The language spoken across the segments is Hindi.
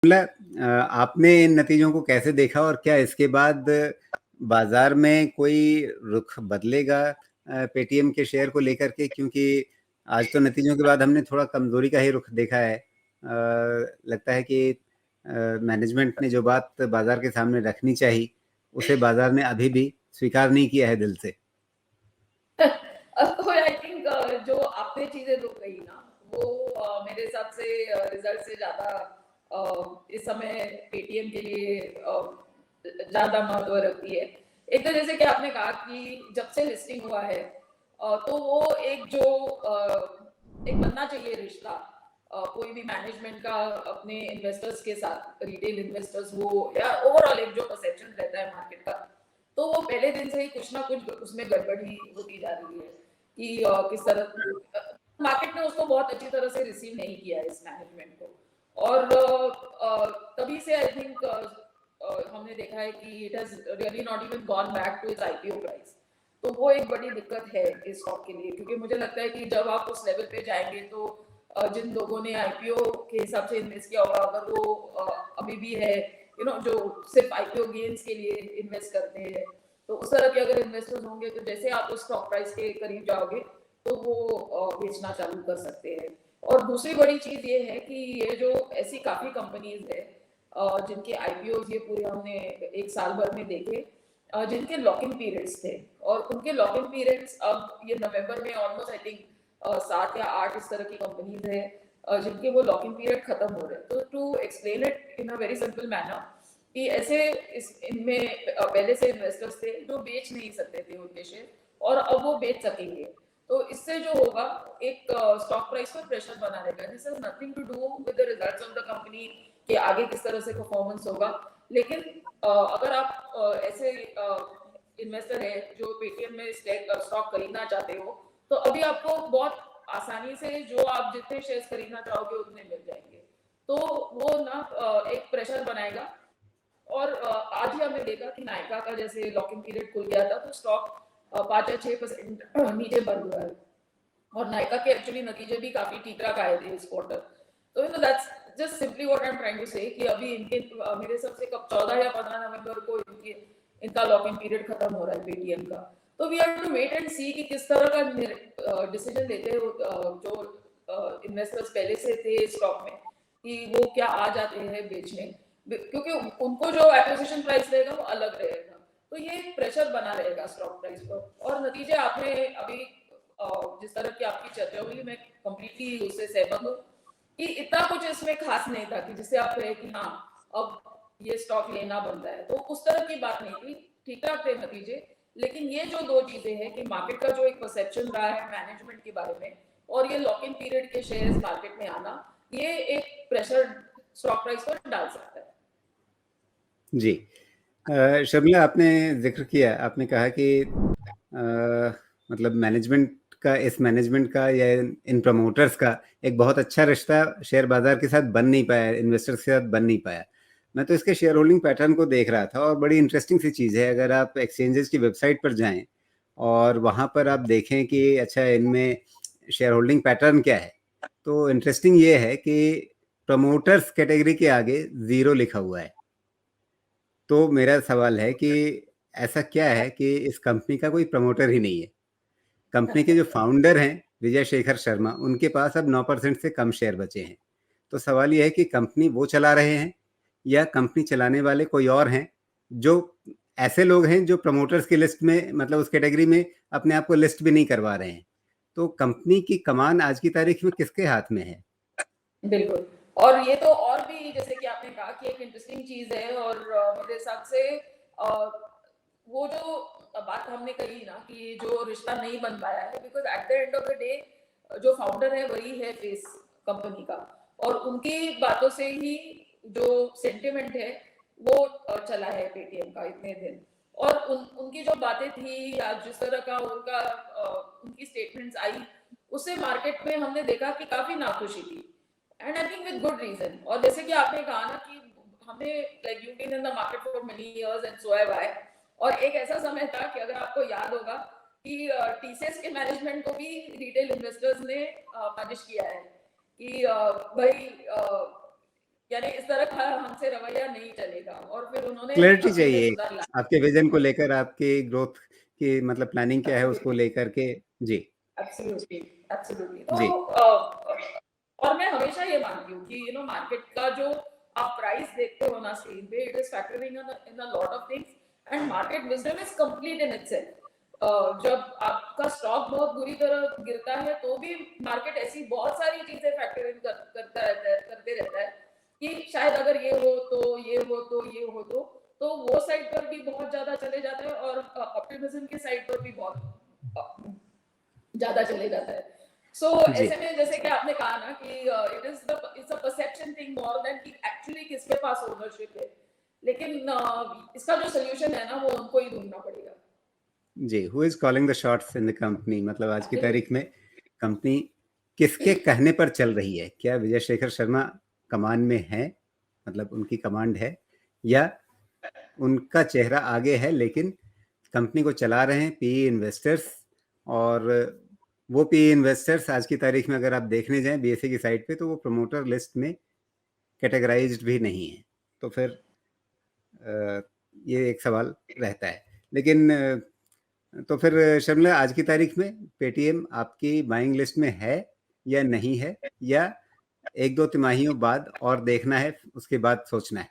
आपने इन नतीजों को कैसे देखा और क्या इसके बाद बाजार में कोई रुख बदलेगा पेटीएम के शेयर को लेकर के? क्योंकि आज तो नतीजों के बाद हमने थोड़ा कमजोरी का ही रुख देखा है। लगता है कि मैनेजमेंट ने जो बात बाजार के सामने रखनी चाहिए उसे बाजार ने अभी भी स्वीकार नहीं किया है दिल से। आई थिंक जो आपने चीजें जो कही ना वो मेरे हिसाब से रिजल्ट से ज्यादा इस समय पेटीएम के लिए ज्यादा महत्व रखती है। एक तो जैसे कि आपने कहा कि जब से लिस्टिंग हुआ है तो वो एक जो एक बनना चाहिए रिश्ता कोई भी मैनेजमेंट का अपने इन्वेस्टर्स के साथ, रिटेल इन्वेस्टर्स हो या ओवरऑल एक जो परसेप्शन रहता है मार्केट का, तो वो पहले दिन से ही कुछ ना कुछ उसमें गड़बड़ी होती जा रही है कि किस तरह मार्केट ने उसको बहुत अच्छी तरह से रिसीव नहीं किया है इस मैनेजमेंट को। और तभी से आई थिंक हमने देखा है कि it has really not even gone back to its IPO price. तो वो एक बड़ी दिक्कत है इस स्टॉक के लिए, क्योंकि मुझे लगता है कि जब आप उस लेवल पे जाएंगे तो जिन लोगों ने आईपीओ के हिसाब से इन्वेस्ट किया होगा, अगर वो अभी भी है जो सिर्फ आईपीओ गेन्स के लिए इन्वेस्ट करते हैं, तो उस तरह के अगर इन्वेस्टर्स होंगे तो जैसे आप उस स्टॉक प्राइस के करीब जाओगे तो वो बेचना चालू कर सकते हैं। और दूसरी बड़ी चीज ये है कि ये जो ऐसी काफी कंपनीज है जिनके आईपीओ ये पूरे हमने एक साल भर में देखे, जिनके लॉकिंग पीरियड्स थे, और उनके लॉकिंग पीरियड्स अब ये नवंबर में ऑलमोस्ट आई थिंक 7 या 8 इस तरह की कंपनीज है जिनके वो लॉकिंग पीरियड खत्म हो रहे हैं। तो to explain it in a very simple manner कि ऐसे इनमें पहले से इन्वेस्टर्स थे जो बेच नहीं सकते थे उनके शेयर, और अब वो बेच सकेंगे। तो इससे जो होगा एक स्टॉक प्राइस पर प्रेशर बना रहेगा। This has nothing to do with the results of the company कि आगे किस तरह से परफॉर्मेंस होगा। लेकिन अगर आप ऐसे इन्वेस्टर है जो पेटीएम में स्टॉक खरीदना चाहते हो, तो अभी आपको बहुत आसानी से जो आप जितने शेयर्स खरीदना चाहोगे उतने मिल जाएंगे। तो वो ना एक प्रेशर बनाएगा। और आज ही हमने देखा कि नायका का जैसे लॉकिंग पीरियड खुल गया था तो स्टॉक 5 या 6% नीचे बंद हुआ है, और नायका के एक्चुअली नतीजे भी काफी ठीक ठाक आए थे इस क्वार्टर। तो that's just simply what I am trying to say कि अभी इनके मेरे हिसाब से कब 14 या 15 नवंबर को इनका लॉकिंग पीरियड खत्म हो रहा है पेटीएम का। तो we have to wait and see कि किस तरह का डिसीजन लेते हो जो इन्वेस्टर्स पहले से थे स्टॉक में, कि वो क्या आ जाते हैं बेचने, क्योंकि उनको जो एक्विजिशन प्राइस रहेगा वो अलग रहेगा। तो ये एक प्रेशर बना रहेगा स्टॉक प्राइस पर। और नतीजे आपने अभी जिस तरह की आपकी चर्चा हुई, मैं कंप्लीटली उससे सहमत हूँ कि इतना कुछ इसमें खास नहीं था कि जिससे आप कहे कि हाँ अब ये स्टॉक लेना बनता है, तो उस तरह की बात नहीं थी। ठीक ठाक थे नतीजे, लेकिन ये जो दो चीजें हैं कि मार्केट का जो एक परसेप्शन रहा है मैनेजमेंट के बारे में, और ये लॉक इन पीरियड के शेयर्स मार्केट में आना, ये एक प्रेशर स्टॉक प्राइस पर डाल सकता है। जी, शर्मिला, आपने जिक्र किया, आपने कहा कि मतलब मैनेजमेंट का या इन प्रमोटर्स का एक बहुत अच्छा रिश्ता शेयर बाजार के साथ बन नहीं पाया, इन्वेस्टर्स के साथ बन नहीं पाया। मैं तो इसके शेयर होल्डिंग पैटर्न को देख रहा था और बड़ी इंटरेस्टिंग सी चीज़ है। अगर आप एक्सचेंजेस की वेबसाइट पर जाएं और वहाँ पर आप देखें कि अच्छा इनमें शेयर होल्डिंग पैटर्न क्या है, तो इंटरेस्टिंग ये है कि प्रमोटर्स कैटेगरी के आगे 0 लिखा हुआ है। तो मेरा सवाल है कि ऐसा क्या है कि इस कंपनी का कोई प्रमोटर ही नहीं है? कंपनी के जो फाउंडर हैं विजय शेखर शर्मा, उनके पास अब 9% से कम शेयर बचे हैं। तो सवाल ये है कि कंपनी वो चला रहे हैं या कंपनी चलाने वाले कोई और हैं, जो ऐसे लोग हैं जो प्रमोटर्स की लिस्ट में, मतलब उस कैटेगरी में अपने आप को लिस्ट भी नहीं करवा रहे हैं। तो कंपनी की कमान आज की तारीख में किसके हाथ में है? बिल्कुल। और ये तो और भी जैसे कि आपने कहा कि एक इंटरेस्टिंग चीज है, और मेरे हिसाब से वो जो बात हमने कही ना कि जो रिश्ता नहीं बन पाया है, because at the end of the day जो फाउंडर है वही है फेस कंपनी का, और उनकी बातों से ही जो सेंटिमेंट है वो चला है पेटीएम का इतने दिन। और उनकी जो बातें थी या जिस तरह का उनकी स्टेटमेंट्स आई, उससे मार्केट में हमने देखा कि काफी नाखुशी थी, and I think with good reason. और जैसे कि आपने कहा ना कि हमने like you been in the market for many years and so have I, और एक ऐसा समय था कि अगर आपको याद होगा कि टीसीएस के मैनेजमेंट को भी रिटेल इन्वेस्टर्स ने पनिश किया है कि भाई यानी इस तरह का हमसे रवैया नहीं चलेगा, और फिर उन्होंने क्लैरिटी अपने में चाहिए सुधार लाया। आपके विजन को लेकर, आपकी ग्रोथ की मतलब प्लानिंग क्या है उसको लेकर के। जी। Absolutely, absolutely. जी। और मैं हमेशा ये मानती हूँ कि मार्केट का जो आप प्राइस देखते हो ना स्क्रीन पे, it is factoring in a lot of things, and market wisdom is complete in itself. जब आपका स्टॉक बहुत बुरी तरह गिरता है तो भी मार्केट ऐसी बहुत सारी चीजें फैक्टर इन करते रहता है कि शायद अगर ये हो तो ये हो तो ये हो तो वो साइड पर भी बहुत ज्यादा चले जाता है, और ऑप्टिमिज्म की साइड पर भी बहुत ज्यादा चले जाता है। जी। ऐसे में जैसे कि आपने कहा ना कि it's a perception thing more than कि एक्चुअली किसके पास ओनरशिप है, लेकिन इसका जो सोल्यूशन है ना वो उनको ही ढूंढना पड़ेगा। जी, who is calling the shots in the company, मतलब आज की बिल्कुल। तारीख में कंपनी किसके कहने पर चल रही है? क्या विजय शेखर शर्मा कमान में हैं, मतलब उनकी कमांड है, या उनका चेहरा आगे है लेकिन कंपनी को चला रहे हैं पीई इन्वेस्टर्स, और वो पीई इन्वेस्टर्स आज की तारीख में अगर आप देखने जाएँ बीएसई की साइट पे तो वो प्रमोटर लिस्ट में कैटेगराइज्ड भी नहीं है। तो फिर ये एक सवाल रहता है। लेकिन तो फिर शर्मिला, आज की तारीख में पेटीएम आपकी बाइंग लिस्ट में है या नहीं है, या 1-2 तिमाहियों बाद और देखना है, उसके बाद सोचना है?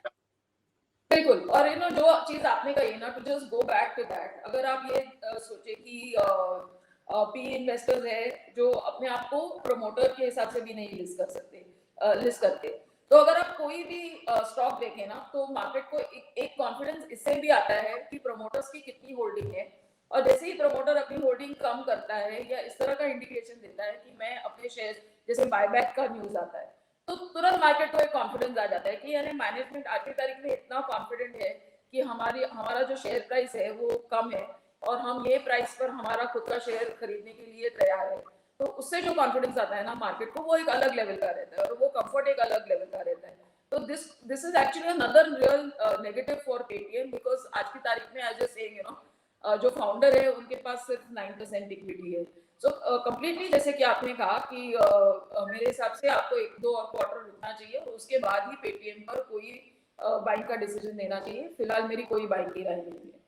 बिल्कुल, और जो चीज आपने कही ना, to just go back to that, अगर आप ये सोचे कि पी इन्वेस्टर्स है जो अपने आप को प्रमोटर के हिसाब से भी नहीं लिस्ट करते, तो अगर आप कोई भी स्टॉक देखें ना तो मार्केट को एक कॉन्फिडेंस इससे भी आता है कि प्रमोटर्स की कितनी होल्डिंग है, और जैसे ही प्रमोटर अपनी होल्डिंग कम करता है या इस तरह का इंडिकेशन देता है कि मैं अपने शेयर, जैसे बायबैक का न्यूज आता है, तो तुरंत मार्केट को एक कॉन्फिडेंस आ जाता है कि यानी मैनेजमेंट आज की तारीख में इतना कॉन्फिडेंट है कि हमारा जो शेयर प्राइस है वो कम है, और हम ये प्राइस पर हमारा खुद का शेयर खरीदने के लिए तैयार है। तो उससे जो कॉन्फिडेंस आता है ना मार्केट को, वो एक अलग लेवल का रहता है, और वो कंफर्ट एक अलग लेवल का रहता है। तो this is actually another real negative for Paytm, because आज की तारीख में एज ए सेइंग जो फाउंडर है उनके पास सिर्फ 9% इक्विटी है। सो कंप्लीटली जैसे कि आपने कहा कि मेरे हिसाब से आपको 1-2 और क्वार्टर रुकना चाहिए, और उसके बाद ही पेटीएम पर कोई बाइंग का डिसीजन लेना चाहिए। फिलहाल मेरी कोई बाइंग की राय नहीं है।